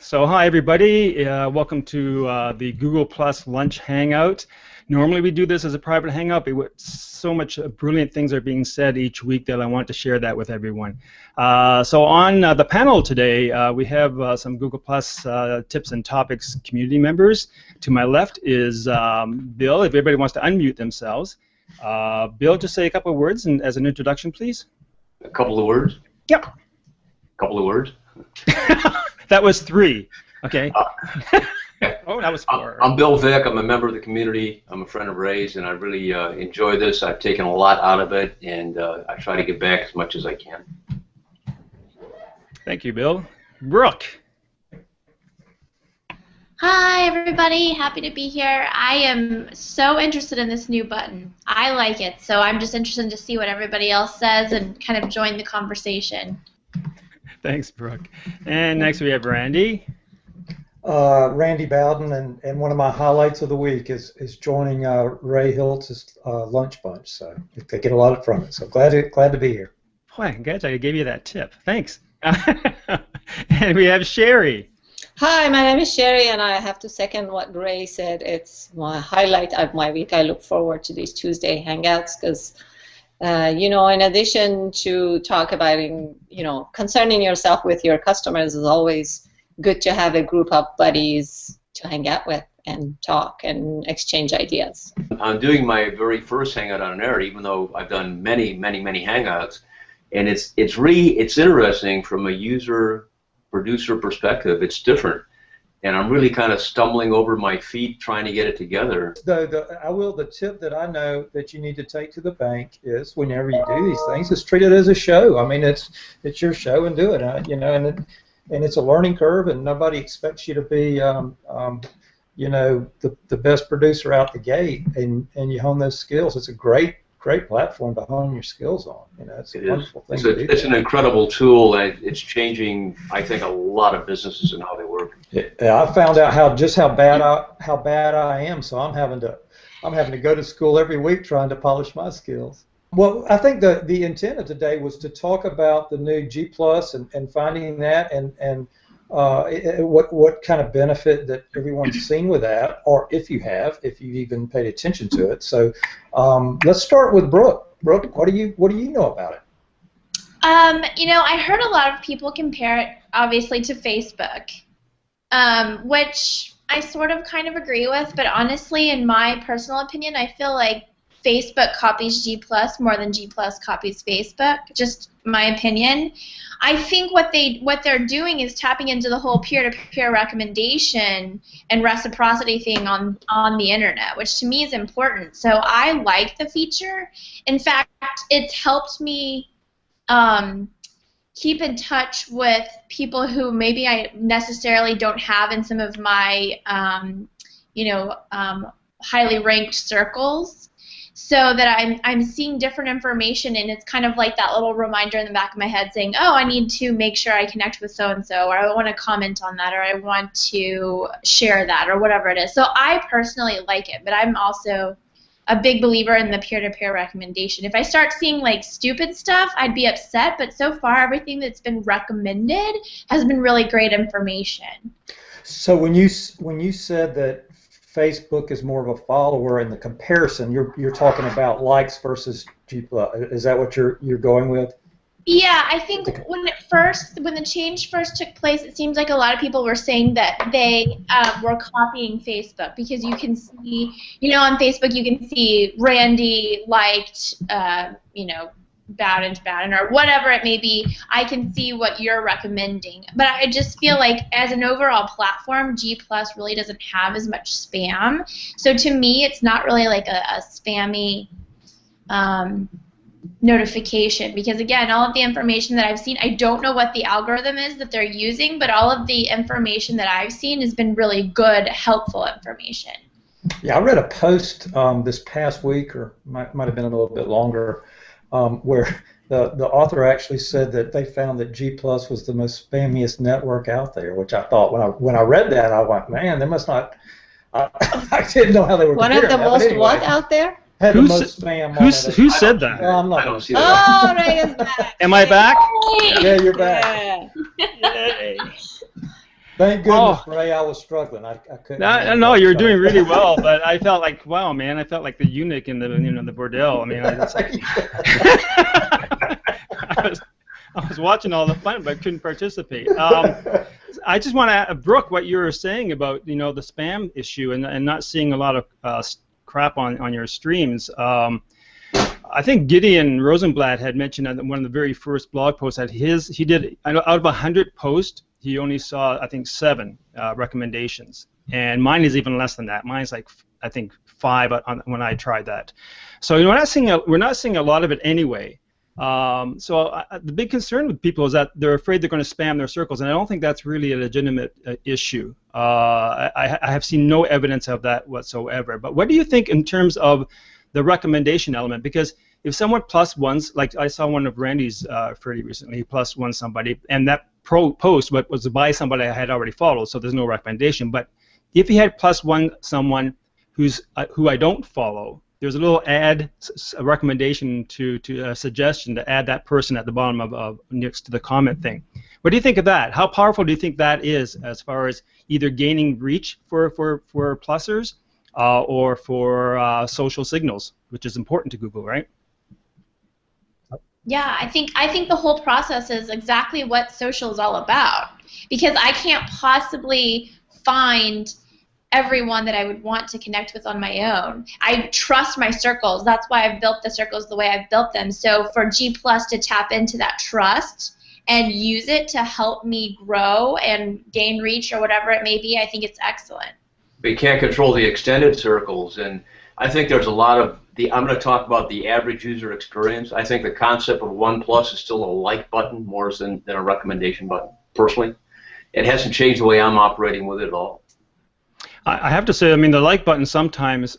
So hi everybody, welcome to the Google Plus Lunch Hangout. Normally we do this as a private hangout, but so much brilliant things are being said each week that I want to share that with everyone. So on the panel today, we have some Google Plus tips and topics community members. To my left is Bill, if everybody wants to unmute themselves. Bill, just say a couple of words and, as an introduction, please. A couple of words? Yep. A couple of words? That was 3. Okay. Oh, that was 4. I'm Bill Vick. I'm a member of the community. I'm a friend of Ray's, and I really enjoy this. I've taken a lot out of it, and I try to get back as much as I can. Thank you, Bill. Brooke. Hi, everybody. Happy to be here. I am so interested in this new button. I like it, so I'm just interested to see what everybody else says and kind of join the conversation. Thanks, Brooke. And next we have Randy. Randy Bowden, and one of my highlights of the week is joining Ray Hiltz's lunch bunch. So I get a lot from it. So glad to be here. Boy, congrats! I gave you that tip. Thanks. And we have Sherry. Hi, my name is Sherry, and I have to second what Ray said. It's my highlight of my week. I look forward to these Tuesday Hangouts because, you know, in addition to talk about, concerning yourself with your customers is always good to have a group of buddies to hang out with and talk and exchange ideas. I'm doing my very first Hangout on air, even though I've done many Hangouts, and it's interesting from a user producer perspective. It's different, and I'm really kind of stumbling over my feet trying to get it together. The tip that I know that you need to take to the bank is whenever you do these things, is treat it as a show. I mean, it's your show and do it. And it's a learning curve, and nobody expects you to be, the best producer out the gate, and you hone those skills. It's a great platform to hone your skills on. It's a wonderful thing to do. It's an incredible tool, and it's changing, I think, a lot of businesses and how they work. Yeah, I found out how bad I am, so I'm having to go to school every week trying to polish my skills. Well, I think the intent of today was to talk about the new G Plus and finding that and what kind of benefit that everyone's seen with that, or if you've even paid attention to it. So let's start with Brooke. Brooke, what do you know about it? I heard a lot of people compare it obviously to Facebook, which I sort of kind of agree with, but honestly, in my personal opinion, I feel like Facebook copies G Plus more than G Plus copies Facebook. Just my opinion. I think what they're doing is tapping into the whole peer-to-peer recommendation and reciprocity thing on the internet, which to me is important. So I like the feature. In fact, it's helped me keep in touch with people who maybe I necessarily don't have in some of my highly ranked circles. So that I'm seeing different information, and it's kind of like that little reminder in the back of my head saying, oh, I need to make sure I connect with so-and-so, or I want to comment on that, or I want to share that, or whatever it is. So I personally like it, but I'm also a big believer in the peer-to-peer recommendation. If I start seeing like stupid stuff, I'd be upset, but so far everything that's been recommended has been really great information. So when you said that Facebook is more of a follower in the comparison, you're talking about likes versus G+. Is that what you're going with? Yeah, I think when the change first took place, it seems like a lot of people were saying that they were copying Facebook, because you can see, on Facebook you can see Randy liked, Bowden, or whatever it may be. I can see what you're recommending, but I just feel like as an overall platform, G Plus really doesn't have as much spam. So to me, it's not really like a spammy notification, because again, all of the information that I've seen, I don't know what the algorithm is that they're using, but all of the information that I've seen has been really good, helpful information. Yeah, I read a post this past week, or might have been a little bit longer, where the author actually said that they found that G Plus was the most spammiest network out there, which I thought when I read that, I went, man, they must not. I didn't know how they were. One of the most anyway, what out there? Had the most spam. Who said that? Well, I'm not going to see that. Oh, Ray is back. Am I back? Yeah, you're back. Yeah. Yay. Thank goodness, Ray, I was struggling. I couldn't. No, you're doing really well, but I felt like, wow, man, I felt like the eunuch in the the bordel. I mean, I was watching all the fun, but couldn't participate. I just want to, Brooke, what you were saying about the spam issue and not seeing a lot of crap on your streams. I think Gideon Rosenblatt had mentioned that one of the very first blog posts that he did out of 100 posts, he only saw, I think, 7 recommendations, and mine is even less than that. Mine's like, I think, 5 when I tried that. So we're not seeing a lot of it anyway. So the big concern with people is that they're afraid they're going to spam their circles, and I don't think that's really a legitimate issue. I have seen no evidence of that whatsoever. But what do you think in terms of the recommendation element? Because if someone plus ones, like I saw one of Randy's fairly recently, he plus one somebody, and that post was by somebody I had already followed, so there's no recommendation. But if he had plus one someone who I don't follow, there's a little a recommendation to a suggestion to add that person at the bottom of next to the comment thing. What do you think of that? How powerful do you think that is as far as either gaining reach for plussers or for social signals, which is important to Google, right? Yeah, I think the whole process is exactly what social is all about, because I can't possibly find everyone that I would want to connect with on my own. I trust my circles. That's why I've built the circles the way I've built them. So for G+ to tap into that trust and use it to help me grow and gain reach or whatever it may be, I think it's excellent. We can't control the extended circles, and I think there's a lot of I'm going to talk about the average user experience. I think the concept of 1+ is still a like button more than a recommendation button, personally. It hasn't changed the way I'm operating with it at all. I have to say, I mean, the like button sometimes,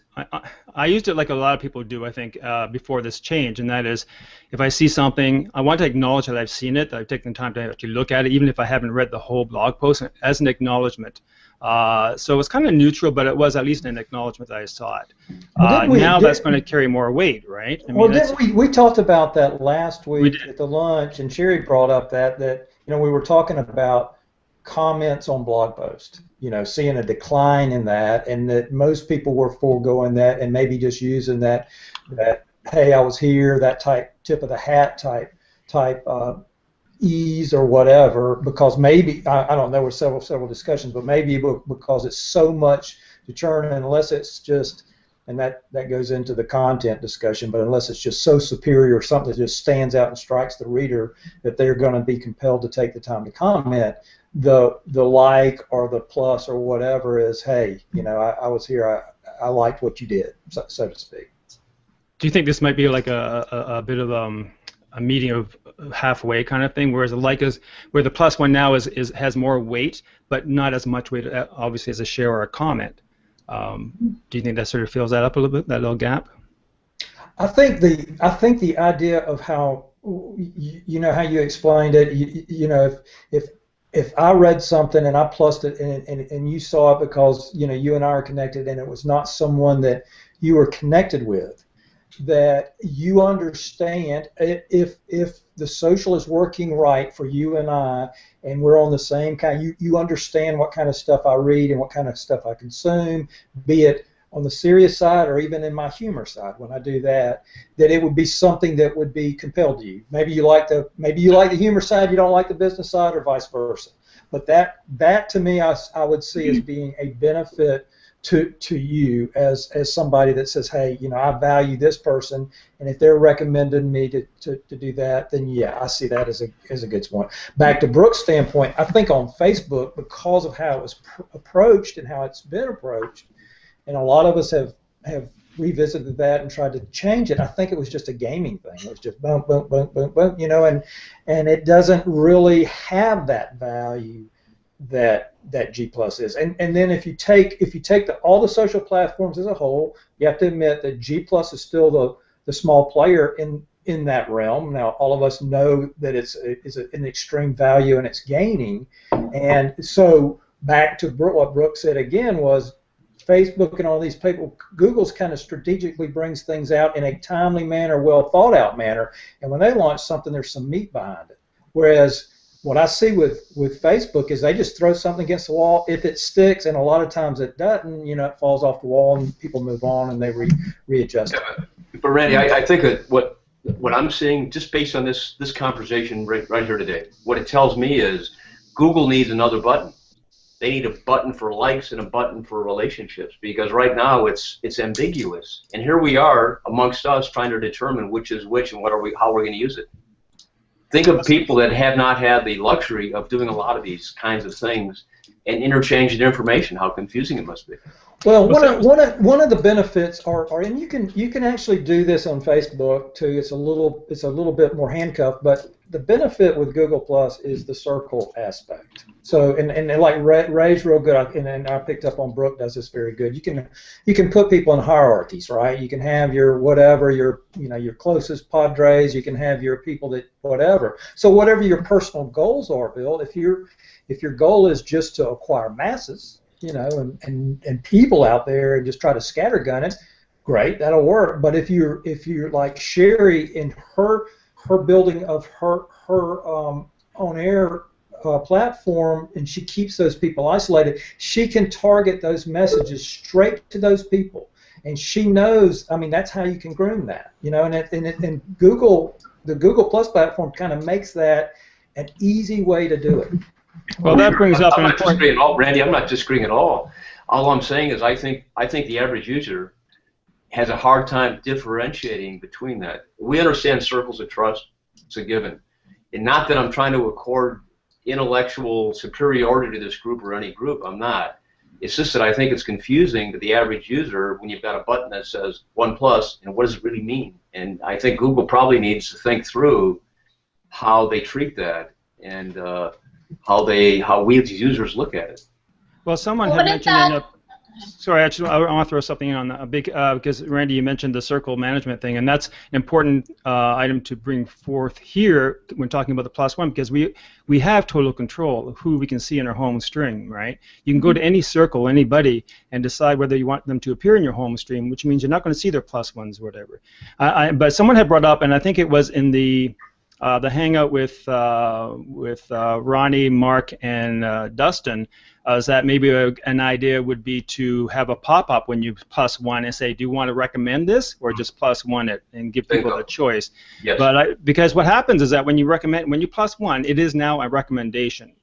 I used it like a lot of people do, I think, before this change, and that is, if I see something, I want to acknowledge that I've seen it, that I've taken the time to actually look at it, even if I haven't read the whole blog post, as an acknowledgement. So it's kind of neutral, but it was at least an acknowledgement that I saw it. Now that's going to carry more weight, right? I mean, we talked about that last week at the lunch, and Sherry brought up that we were talking about comments on blog posts, seeing a decline in that, and that most people were foregoing that and maybe just using that hey, I was here, that type tip of the hat type ease or whatever, because maybe I don't know, there were several discussions, but maybe because it's so much to churn, unless it's just, and that goes into the content discussion, but unless it's just so superior or something that just stands out and strikes the reader that they're going to be compelled to take the time to comment, the like or the plus or whatever is, hey, I was here, I liked what you did, so to speak. Do you think this might be like a bit of a meeting of halfway kind of thing, whereas the like is where the plus one now has more weight, but not as much weight, obviously, as a share or a comment? Do you think that sort of fills that up a little bit, that little gap? I think the idea of how how you explained it, if I read something and I plussed it and you saw it because you and I are connected and it was not someone that you were connected with, that you understand if the social is working right for you and I, and we're on the same kind, you understand what kind of stuff I read and what kind of stuff I consume, be it on the serious side or even in my humor side when I do that it would be something that would be compelled to you. Maybe you like the humor side, you don't like the business side, or vice versa. But that to me, I would see as being a benefit to you as somebody that says, hey, I value this person, and if they're recommending me to do that, then yeah, I see that as a good point. Back to Brooke's standpoint, I think on Facebook, because of how it was approached and how it's been approached, and a lot of us have revisited that and tried to change it. I think it was just a gaming thing. It was just boom, boom, boom, boom, boom, and it doesn't really have that value that G+ is. And then if you take all the social platforms as a whole, you have to admit that G+ is still the small player in that realm. Now, all of us know that it's an extreme value and it's gaining. And so back to what Brooke said again was, Facebook and all these people, Google's kind of strategically brings things out in a timely manner, well thought out manner, and when they launch something, there's some meat behind it. Whereas what I see with Facebook is they just throw something against the wall. If it sticks, and a lot of times it doesn't, it falls off the wall and people move on and they readjust. Yeah, but Randy, I think that what I'm seeing, just based on this conversation right here today, what it tells me is Google needs another button. They need a button for likes and a button for relationships, because right now it's ambiguous. And here we are amongst us trying to determine which is which and how we're going to use it. Think of people that have not had the luxury of doing a lot of these kinds of things and interchanging information, how confusing it must be. Well, one of the benefits are, and you can actually do this on Facebook too. It's a little bit more handcuffed, but the benefit with Google Plus is the circle aspect. So and like Ray's real good, and I picked up on Brooke does this very good. You can put people in hierarchies, right? You can have your whatever, your closest padres. You can have your people that whatever. So whatever your personal goals are, Bill, if your goal is just to acquire masses, and people out there and just try to scattergun it, great, that'll work. But if you're like Sherry in her building of her on-air platform, and she keeps those people isolated, she can target those messages straight to those people, and she knows. I mean, that's how you can groom that, and Google, the Google Plus platform, kind of makes that an easy way to do it. Well, that brings up an important. Disagreeing at all, Randy. I'm not disagreeing at all. All I'm saying is I think the average user has a hard time differentiating between that. We understand circles of trust; it's a given, and not that I'm trying to accord intellectual superiority to this group or any group. I'm not. It's just that I think it's confusing to the average user when you've got a button that says 1+, and what does it really mean? And I think Google probably needs to think through how they treat that and how we as users look at it. Well, someone had mentioned sorry, actually, I want to throw something in on that because Randy, you mentioned the circle management thing, and that's an important item to bring forth here when talking about the +1, because we have total control of who we can see in our home stream, right? You can go to any circle, anybody, and decide whether you want them to appear in your home stream, which means you're not going to see their +1s or whatever. But someone had brought up, and I think it was in the hangout with Ronnie, Mark, and Dustin, is that maybe an idea would be to have a pop-up when you +1 and say, do you want to recommend this or just +1 it, and give people a choice. Yes. But because what happens is that when you +1, it is now a recommendation,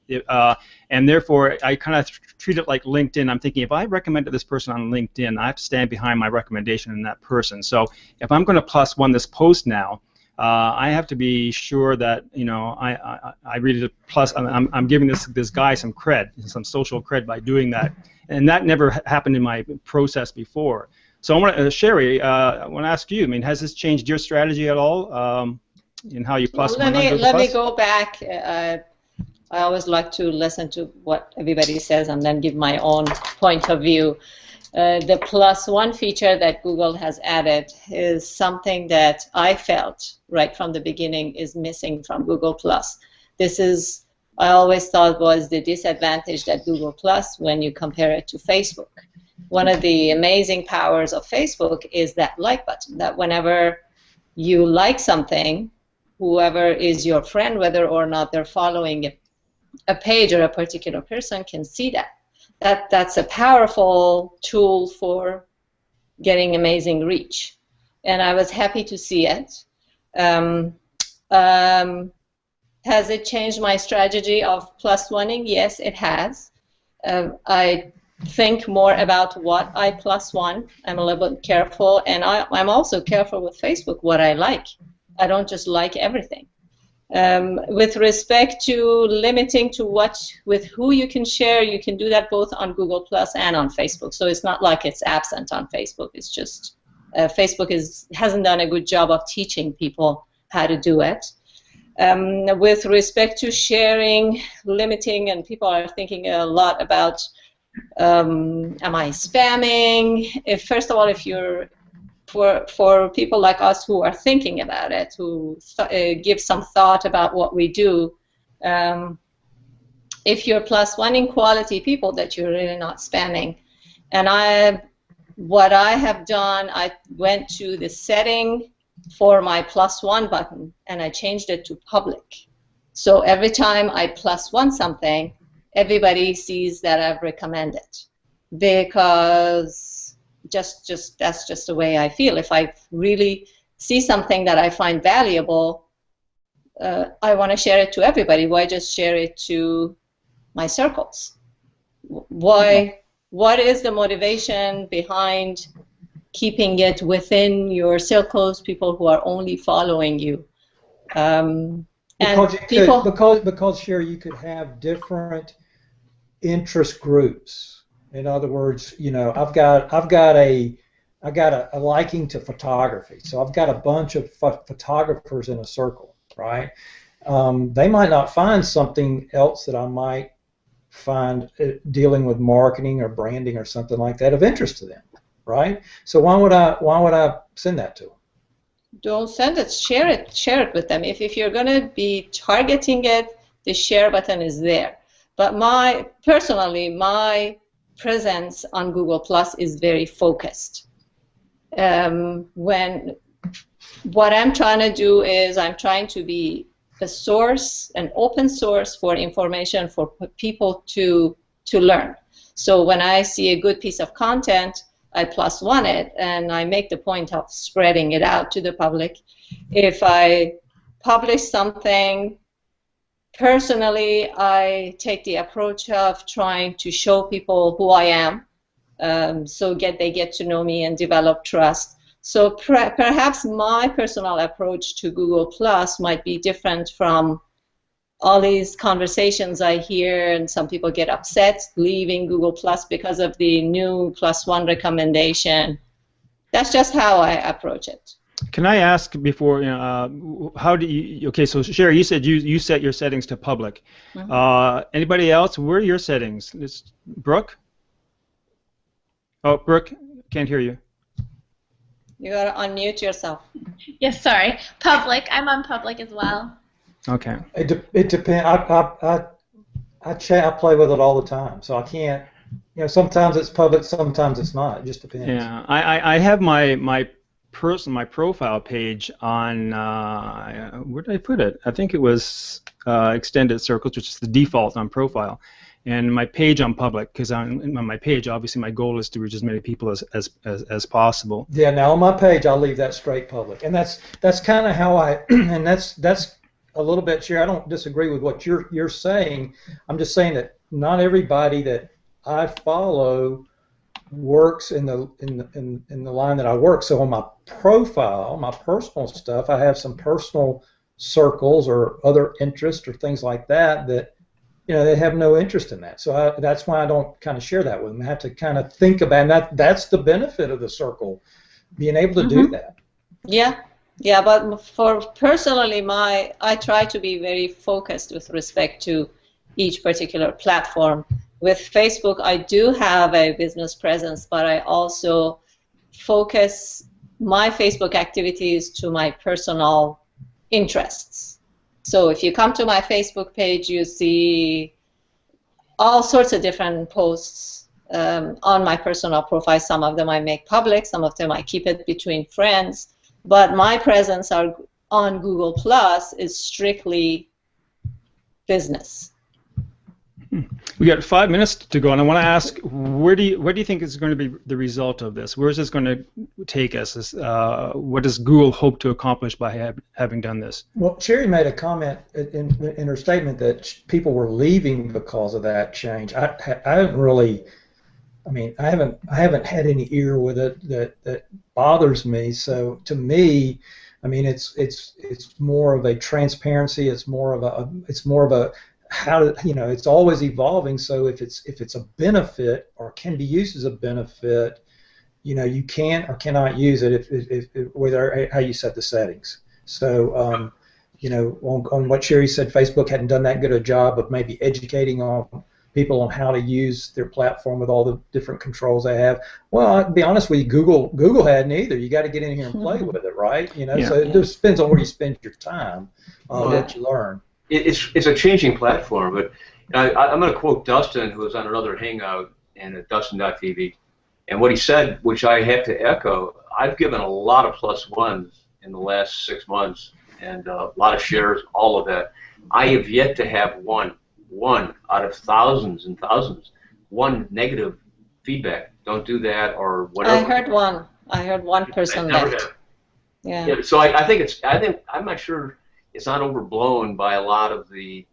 and therefore I kind of treat it like LinkedIn. I'm thinking, if I recommended this person on LinkedIn, I have to stand behind my recommendation in that person. So if I'm going to +1 this post now, I have to be sure that I read it plus. I'm giving this guy some cred, some social cred by doing that, and that never happened in my process before. So I want Sherry, I want to ask you. I mean, has this changed your strategy at all in how you +1? Let me go back. I always like to listen to what everybody says and then give my own point of view. The +1 feature that Google has added is something that I felt right from the beginning is missing from Google+. This is, I always thought, was the disadvantage that Google+ when you compare it to Facebook. One of the amazing powers of Facebook is that like button, that whenever you like something, whoever is your friend, whether or not they're following a page or a particular person, can see that. That's a powerful tool for getting amazing reach, and I was happy to see it. Has it changed my strategy of +1ing? Yes, it has. I think more about what I +1. I'm a little bit careful, and I'm also careful with Facebook what I like. I don't just like everything. With respect to limiting to with who you can share, you can do that both on Google Plus and on Facebook. So it's not like it's absent on Facebook. It's just Facebook hasn't done a good job of teaching people how to do it. With respect to sharing, limiting, and people are thinking a lot about, am I spamming? First of all, if you're for people like us who are thinking about it, who give some thought about what we do, if you're +1ing quality people, that you're really not spamming. And what I have done, I went to the setting for my +1 button and I changed it to public. So every time I +1 something, everybody sees that I've recommended, because that's just the way I feel. If I really see something that I find valuable, I want to share it to everybody. Why just share it to my circles? Why? What is the motivation behind keeping it within your circles, people who are only following you? Because Sherry, you could have different interest groups. In other words, you know, I've got a liking to photography, so I've got a bunch of photographers in a circle, right? They might not find something else that I might find dealing with marketing or branding or something like that of interest to them, right? So why would I send that to them? Don't send it. Share it with them. If you're going to be targeting it, the share button is there. But personally, my presence on Google Plus is very focused. What I'm trying to do is I'm trying to be a source, an open source for information for people to learn. So when I see a good piece of content, I +1 it, and I make the point of spreading it out to the public. If I publish something, personally, I take the approach of trying to show people who I am, so they get to know me and develop trust. So perhaps my personal approach to Google Plus might be different from all these conversations I hear, and some people get upset leaving Google Plus because of the new +1 recommendation. That's just how I approach it. Can I ask before, how do you, okay, so Sherry, you said you set your settings to public. Mm-hmm. Anybody else? Where are your settings? Brooke? Oh, Brooke, can't hear you. You gotta unmute yourself. Yes, sorry. Public. I'm on public as well. Okay. It depends. I play with it all the time, so I can't. You know, sometimes it's public, sometimes it's not. It just depends. Yeah, I have my profile page on where did I put it? I think it was extended circles, which is the default on profile, and my page on public, because on my page, obviously my goal is to reach as many people as possible. Yeah. Now on my page, I'll leave that straight public, and that's kind of how I and that's a little bit, Sherry. I don't disagree with what you're saying. I'm just saying that not everybody that I follow works in the line that I work. So on my profile, my personal stuff, I have some personal circles or other interests or things like that they have no interest in that. So that's why I don't kind of share that with them. I have to kind of think about, and that's the benefit of the circle, being able to do that. Yeah, but for personally, I try to be very focused with respect to each particular platform. With Facebook, I do have a business presence, but I also focus my Facebook activities to my personal interests. So if you come to my Facebook page, you see all sorts of different posts on my personal profile. Some of them I make public, some of them I keep it between friends. But my presence on Google Plus is strictly business. We got 5 minutes to go, and I want to ask, where do you think is going to be the result of this? Where is this going to take us? What does Google hope to accomplish by having done this? Well, Sherry made a comment in her statement that people were leaving because of that change. I haven't really. I mean, I haven't had any ear with it that bothers me. So to me, I mean, it's more of a transparency. It's more of a how to, it's always evolving. So if it's a benefit or can be used as a benefit, you can or cannot use it if whether how you set the settings. So on what Sherry said, Facebook hadn't done that good a job of maybe educating on people on how to use their platform with all the different controls they have. Well, I'll be honest with you, Google hadn't either. You got to get in here and play with it, right? So it just depends on where you spend your time, what you learn. It's a changing platform, but I'm going to quote Dustin, who was on another Hangout and Dustin.tv, and what he said, which I have to echo. I've given a lot of +1s in the last 6 months, and a lot of shares, all of that. I have yet to have one out of thousands and thousands, one negative feedback. Don't do that or whatever. I heard one person left. Yeah. So I think I'm not sure it's not overblown by a lot of the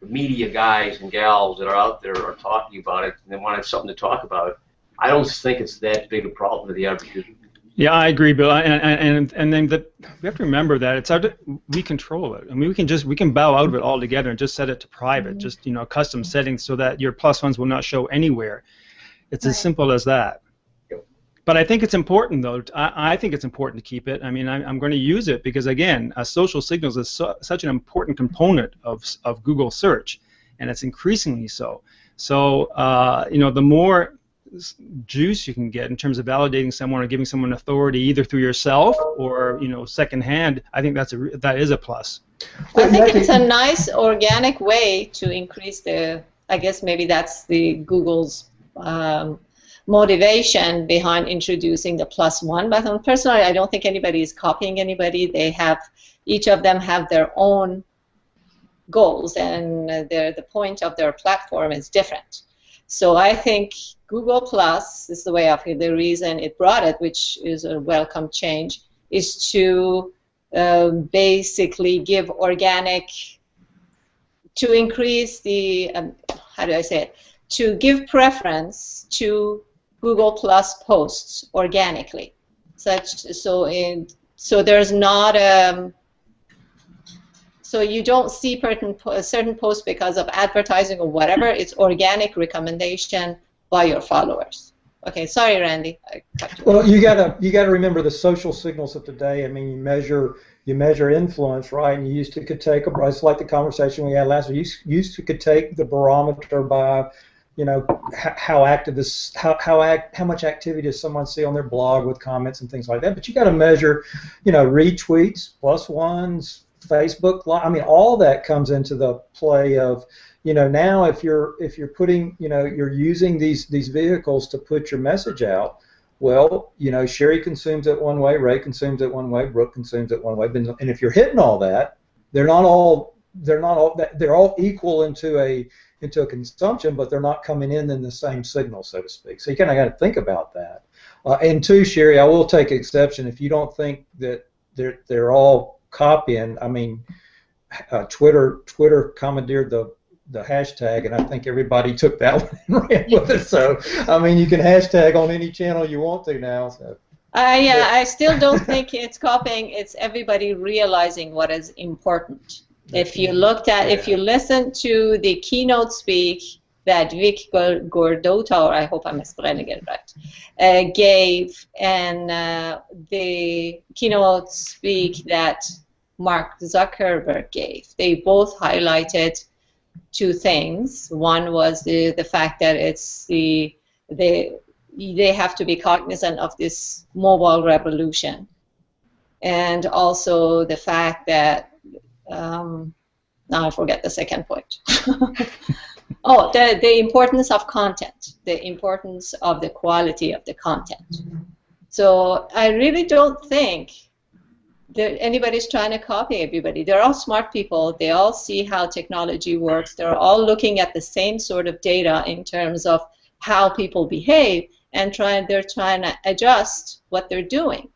media guys and gals that are out there are talking about it and they want something to talk about. I don't think it's that big a problem to the average user. Yeah, I agree, Bill. And then we have to remember that we control it. I mean, we can bow out of it altogether and just set it to private, just custom settings so that your +1s will not show anywhere. It's as simple as that. But I think it's important, though. I think it's important to keep it. I mean, I'm going to use it because, again, social signals is such an important component of Google search, and it's increasingly so. So, the more juice you can get in terms of validating someone or giving someone authority, either through yourself or secondhand, I think that is a plus. I think it's a nice organic way to increase I guess maybe that's the Google's motivation behind introducing the +1 button. Personally, I don't think anybody is copying anybody. Each of them have their own goals, and the point of their platform is different. So I think Google Plus is the way of it. The reason it brought it, which is a welcome change, is to basically give to increase the, how do I say it, to give preference to Google Plus posts organically. So there's not so you don't see certain posts because of advertising or whatever. It's organic recommendation by your followers. Okay, sorry, Randy. I cut you off. Well, you gotta remember the social signals of today. I mean, you measure influence, right? And you could take it's like the conversation we had last week. You could take the barometer by, how active is how much activity does someone see on their blog with comments and things like that. But you got to measure, retweets, +1s, Facebook. I mean, all that comes into the play of, now if you're putting, you're using these vehicles to put your message out. Well, Sherry consumes it one way, Ray consumes it one way, Brooke consumes it one way. And if you're hitting all that, they're all equal into a consumption, but they're not coming in the same signal, so to speak. So you kind of got to think about that. And two, Sherry, I will take exception if you don't think that they're all copying. I mean, Twitter commandeered the hashtag, and I think everybody took that one and ran with it. So, I mean, you can hashtag on any channel you want to now. So. Yeah, I still don't think it's copying. It's everybody realizing what is important. If you listen to the keynote speak that Vick Gordotta, or I hope I'm spelling it right, gave, and the keynote speak that Mark Zuckerberg gave, they both highlighted two things. One was the fact that it's they have to be cognizant of this mobile revolution, and also the fact that now I forget the second point. Oh, the importance of content, the importance of the quality of the content. So I really don't think that anybody's trying to copy everybody. They're all smart people. They all see how technology works. They're all looking at the same sort of data in terms of how people behave, and they're trying to adjust what they're doing.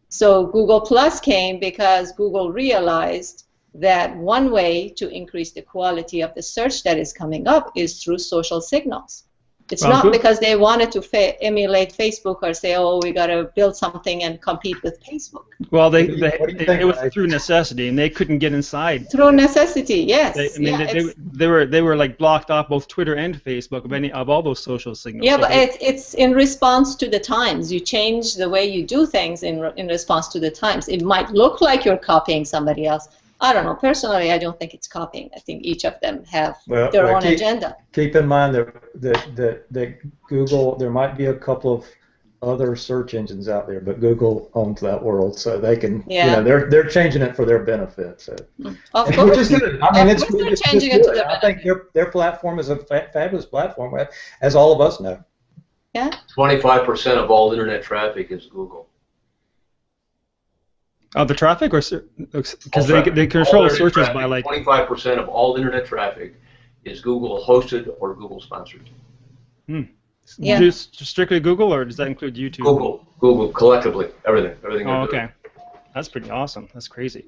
So Google Plus came because Google realized that one way to increase the quality of the search that is coming up is through social signals. It's not because they wanted to emulate Facebook or say, oh, we got to build something and compete with Facebook. Well, it was through necessity, and they couldn't get inside. Through necessity, yes. They were like blocked off both Twitter and Facebook of all those social signals. Yeah, so but it's in response to the times. You change the way you do things in response to the times. It might look like you're copying somebody else. I don't know. Personally, I don't think it's copying. I think each of them have their own agenda. Keep in mind that Google, there might be a couple of other search engines out there, but Google owns that world, so they can, they're changing it for their benefit. So. Of course. Which is good. I mean, it's changing it to their benefit. I think their platform is a fabulous platform, as all of us know. Yeah. 25% of all internet traffic is Google. Oh, the traffic, or because they control searches by like 25% of all internet traffic is Google hosted or Google sponsored. Yeah. Just strictly Google, or does that include YouTube? Google collectively, everything. Oh, okay. That's pretty awesome. That's crazy.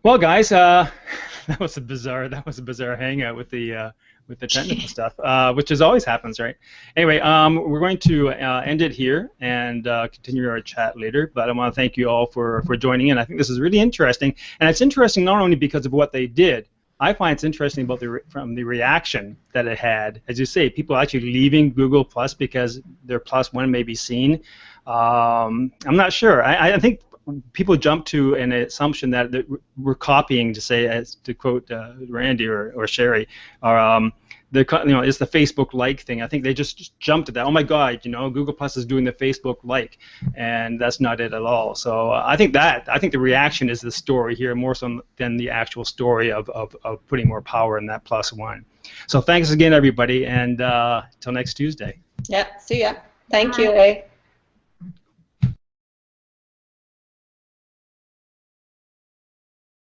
Well, guys, that was a bizarre hangout with the technical stuff, which is always happens, right? Anyway, we're going to end it here and continue our chat later. But I want to thank you all for joining in. I think this is really interesting, and it's interesting not only because of what they did. I find it's interesting about from the reaction that it had. As you say, people actually leaving Google Plus because their +1 may be seen. I'm not sure. I think people jump to an assumption that we're copying, to say, as to quote Randy or Sherry, or it's the Facebook like thing. I think they just jumped at that. Oh my God, Google Plus is doing the Facebook like, and that's not it at all. So I think the reaction is the story here more so than the actual story of putting more power in that +1. So thanks again, everybody, and till next Tuesday. Yeah, see ya. Thank you, Ray.